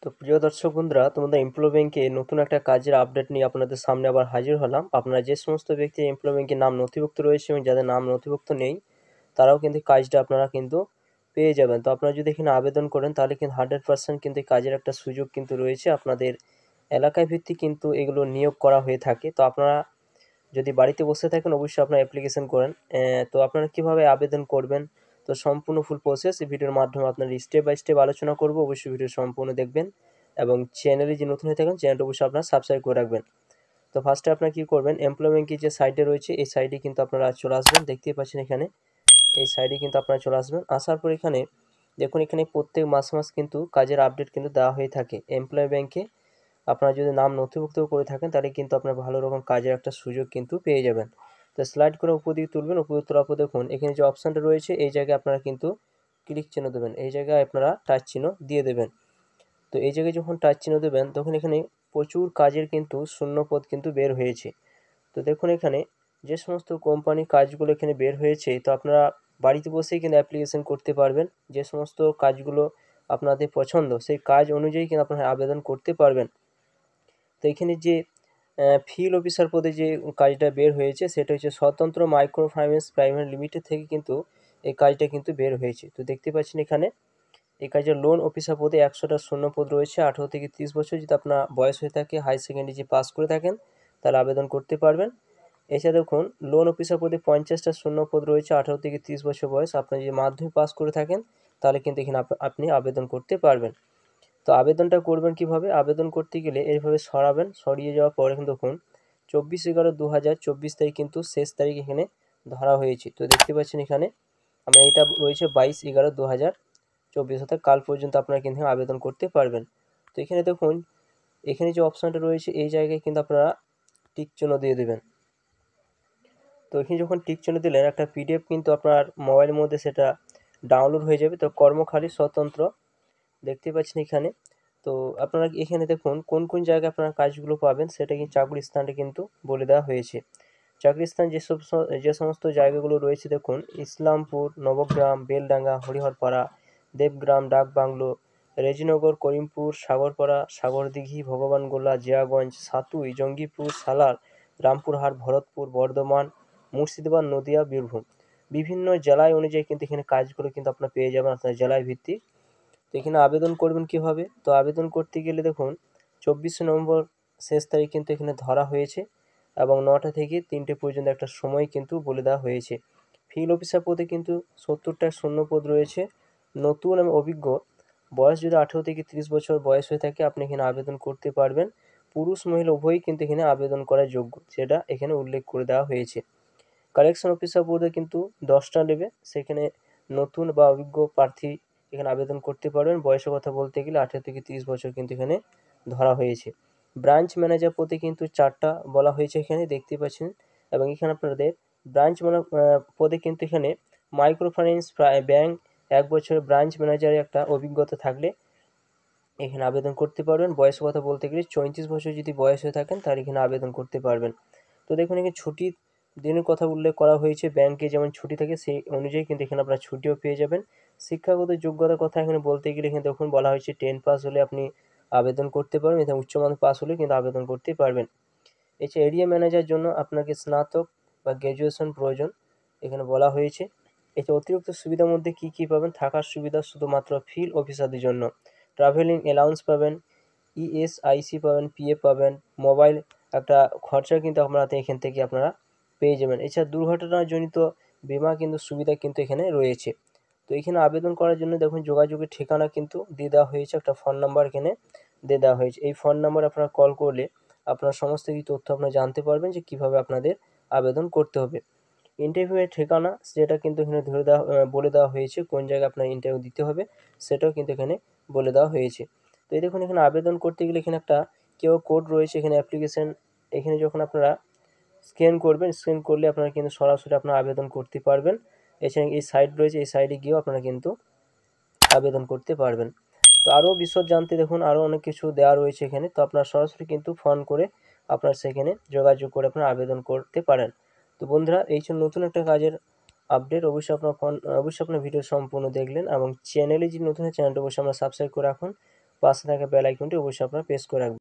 তো প্রিয় দর্শক বন্ধুরা, তোমাদের এমপ্লয় ব্যাংকে নতুন একটা কাজের আপডেট নিয়ে আপনাদের সামনে আবার হাজির হলাম। আপনারা যে সমস্ত ব্যক্তি এমপ্লয় ব্যাংকে নাম নথিভুক্ত রয়েছে এবং যাদের নাম নথিভুক্ত নেই, তারাও কিন্তু কাজটা আপনারা কিন্তু পেয়ে যাবেন। তো আপনারা যদি এখানে আবেদন করেন তাহলে কিন্তু 100% কিন্তু এই কাজের একটা সুযোগ কিন্তু রয়েছে। আপনাদের এলাকায় ভিত্তিক কিন্তু এগুলো নিয়োগ করা হয়ে থাকে। তো আপনারা যদি বাড়িতে বসে থাকেন অবশ্যই আপনারা অ্যাপ্লিকেশন করেন। তো আপনারা কিভাবে আবেদন করবেন, তো সম্পূর্ণ ফুল প্রসেস এই ভিডিওর মাধ্যমে আপনার স্টেপ বাই স্টেপ আলোচনা করব। অবশ্যই ভিডিও সম্পূর্ণ দেখবেন এবং চ্যানেলে যে নতুন হয়ে থাকেন চ্যানেলটা অবশ্যই আপনারা সাবস্ক্রাইব করে রাখবেন। তো ফার্স্টে আপনারা কী করবেন, এমপ্লয় ব্যাংকের যে সাইটে রয়েছে এই সাইটে কিন্তু আপনারা চলে আসবেন। দেখতেই পাচ্ছেন এখানে এই সাইটে কিন্তু আপনারা চলে আসবেন। আসার পর এখানে দেখুন, এখানে প্রত্যেক মাস কিন্তু কাজের আপডেট কিন্তু দেওয়া হয়ে থাকে এমপ্লয় ব্যাংকে। আপনারা যদি নাম নথিভুক্ত করে থাকেন তাহলে কিন্তু আপনার ভালো রকম কাজের একটা সুযোগ কিন্তু পেয়ে যাবেন। তো স্লাইড করে উপর দিকে তুলবেন, উপর তোলার পর দেখুন এখানে যে অপশানটা রয়েছে এই জায়গায় আপনারা কিন্তু ক্লিক চিহ্ন দেবেন, এই জায়গায় আপনারা টাচ চিহ্ন দিয়ে দেবেন। তো এই জায়গায় যখন টাচ চিহ্ন দেবেন তখন এখানে প্রচুর কাজের কিন্তু শূন্যপদ কিন্তু বের হয়েছে। তো দেখুন এখানে যে সমস্ত কোম্পানির কাজগুলো এখানে বের হয়েছে, তো আপনারা বাড়িতে বসেই কিন্তু অ্যাপ্লিকেশন করতে পারবেন। যে সমস্ত কাজগুলো আপনাদের পছন্দ সেই কাজ অনুযায়ী কিন্তু আপনারা আবেদন করতে পারবেন। তো এখানে যে ফিল্ড অফিসার পদে যে কাজটা বের হয়েছে সেটা হচ্ছে স্বতন্ত্র মাইক্রো ফাইন্যান্স প্রাইভেট লিমিটেড থেকে কিন্তু এই কাজটা কিন্তু বের হয়েছে। তো দেখতে পাচ্ছেন এখানে এই কাজের লোন অফিসার পদে 100টা শূন্যপদ রয়েছে। 18 থেকে 30 বছর যদি আপনার বয়স হয়ে থাকে, হাই সেকেন্ডারি যে পাস করে থাকেন তাহলে আবেদন করতে পারবেন। এছাড়া দেখুন লোন অফিসার পদে 50টা শূন্যপদ রয়েছে। 18 থেকে 30 বছর বয়স, আপনি যদি মাধ্যমিক পাস করে থাকেন তাহলে কিন্তু এখানে আপনি আবেদন করতে পারবেন। তো আবেদনটা করবেন কিভাবে, আবেদন করতে গেলে এইভাবে সরাবেন, সরিয়ে যাওয়ার পরে কিন্তু দেখুন 24/11/2024 তারিখ কিন্তু শেষ তারিখ এখানে ধরা হয়েছে। তো দেখতে পাচ্ছেন এখানে আমরা এটা রয়েছে 22/11/2024, অর্থাৎ কাল পর্যন্ত আপনারা কিন্তু আবেদন করতে পারবেন। তো এখানে দেখুন এখানে যে অপশানটা রয়েছে এই জায়গায় কিন্তু আপনারা টিক চিহ্ন দিয়ে দেবেন। তো এখানে যখন টিক চিহ্ন দিলেন একটা পিডিএফ কিন্তু আপনার মোবাইলের মধ্যে সেটা ডাউনলোড হয়ে যাবে। তো কর্মখালী স্বতন্ত্র দেখতে পাচ্ছেন এখানে। তো আপনারা এখানে দেখুন কোন কোন জায়গায় আপনারা কাজগুলো পাবেন সেটা কিন্তু চাকরির স্থানটা কিন্তু বলে দেওয়া হয়েছে। চাকরির স্থান যে সমস্ত জায়গাগুলো রয়েছে দেখুন ইসলামপুর, নবগ্রাম, বেলডাঙ্গা, হরিহরপাড়া, দেবগ্রাম, ডাকবাংলো, রেজিনগর, করিমপুর, সাগরপাড়া, সাগরদিঘি, ভগবানগোলা, জিয়াগঞ্জ, সাতুই, জঙ্গিপুর, সালার, রামপুরহাট, ভরতপুর, বর্ধমান, মুর্শিদাবাদ, নদিয়া, বীরভূম, বিভিন্ন জেলায় অনুযায়ী কিন্তু এখানে কাজগুলো কিন্তু আপনারা পেয়ে যাবেন আপনার জেলায় ভিত্তিক। তো এখানে আবেদন করবেন কিভাবে, তো আবেদন করতে গেলে দেখুন 24শে নভেম্বর শেষ তারিখ কিন্তু এখানে ধরা হয়েছে এবং 9টা থেকে 3টে পর্যন্ত একটা সময় কিন্তু বলে দেওয়া হয়েছে। ফিল্ড অফিসার পদে কিন্তু 70টা শূন্যপদ রয়েছে। নতুন এবং অভিজ্ঞ, বয়স যদি 18 থেকে 30 বছর বয়স হয়ে থাকে আপনি এখানে আবেদন করতে পারবেন। পুরুষ মহিলা উভয়ই কিন্তু এখানে আবেদন করার যোগ্য, সেটা এখানে উল্লেখ করে দেওয়া হয়েছে। কালেকশন অফিসার পদে কিন্তু 10টা নেবে, সেখানে নতুন বা অভিজ্ঞ প্রার্থী এখানে আবেদন করতে পারবেন। বয়সের কথা বলতে গেলে 18 থেকে 30 বছর কিন্তু এখানে ধরা হয়েছে। ব্রাঞ্চ ম্যানেজার পদে কিন্তু 4টা বলা হয়েছে এখানে দেখতে পাচ্ছেন। এবং এখানে আপনাদের ব্রাঞ্চ পদে কিন্তু এখানে মাইক্রো ফাইন্যান্স ব্যাংক 1 বছরের ব্রাঞ্চ ম্যানেজারের একটা অভিজ্ঞতা থাকলে এখানে আবেদন করতে পারবেন। বয়সের কথা বলতে গেলে 34 বছর যদি বয়স হয়ে থাকেন তাহলে এখানে আবেদন করতে পারবেন। তো দেখুন এখানে ছুটির দিনের কথা উল্লেখ করা হয়েছে, ব্যাংকে যেমন ছুটি থাকে সেই অনুযায়ী কিন্তু এখানে আপনারা ছুটিও পেয়ে যাবেন। শিক্ষাগত যোগ্যতার কথা এখানে বলতে গেলে এখানে দেখুন বলা হয়েছে 10 পাস হলে আপনি আবেদন করতে পারবেন, এবং উচ্চ মাধ্যমিক পাস হলে কিন্তু আবেদন করতে পারবেন। এছাড়া এরিয়া ম্যানেজার জন্য আপনাকে স্নাতক বা গ্র্যাজুয়েশন প্রয়োজন এখানে বলা হয়েছে। এছাড়া অতিরিক্ত সুবিধার মধ্যে কী কী পাবেন, থাকার সুবিধা শুধুমাত্র ফিল্ড অফিসারদের জন্য, ট্রাভেলিং অ্যালাউন্স পাবেন, ইএসআইসি পাবেন, পিএফ পাবেন, মোবাইল একটা খরচা কিন্তু আপনারা এখান থেকে আপনারা পেয়ে যাবেন। এছাড়া দুর্ঘটনাজনিত বীমা কিন্তু সুবিধা কিন্তু এখানে রয়েছে। তো এখানে আবেদন করার জন্য দেখুন যোগাযোগের ঠিকানা কিন্তু দিয়ে দেওয়া হয়েছে, একটা ফোন নাম্বার এখানে দিয়ে দেওয়া হয়েছে। এই ফোন নাম্বার আপনারা কল করলে আপনারা সমস্ত কিছু তথ্য আপনারা জানতে পারবেন যে কীভাবে আপনাদের আবেদন করতে হবে। ইন্টারভিউয়ের ঠিকানা সেটা কিন্তু এখানে বলে দেওয়া হয়েছে, কোন জায়গায় আপনার ইন্টারভিউ দিতে হবে সেটাও কিন্তু এখানে বলে দেওয়া হয়েছে। তো এই দেখুন এখানে আবেদন করতে গেলে এখানে একটা কিউআর কোড রয়েছে, এখানে অ্যাপ্লিকেশন এখানে যখন আপনারা স্ক্যান করবেন, স্ক্যান করলে আপনারা কিন্তু সরাসরি আপনারা আবেদন করতে পারবেন। এছাড়া এই সাইট রয়েছে, এই সাইটে গিয়েও আপনারা কিন্তু আবেদন করতে পারবেন। তো আরও বিশদ জানতে দেখুন আরও অনেক কিছু দেওয়া রয়েছে এখানে, তো আপনারা সরাসরি কিন্তু ফোন করে আপনারা সেখানে যোগাযোগ করে আপনারা আবেদন করতে পারেন। তো বন্ধুরা এই ছিল নতুন একটা কাজের আপডেট। অবশ্যই আপনার ভিডিও সম্পূর্ণ দেখলেন এবং চ্যানেলে যদি নতুন হয় চ্যানেলটা অবশ্যই আমরা সাবস্ক্রাইব করে রাখুন। পাশে থাকা বেল আইকনটি অবশ্যই আপনারা প্রেস করে রাখবেন।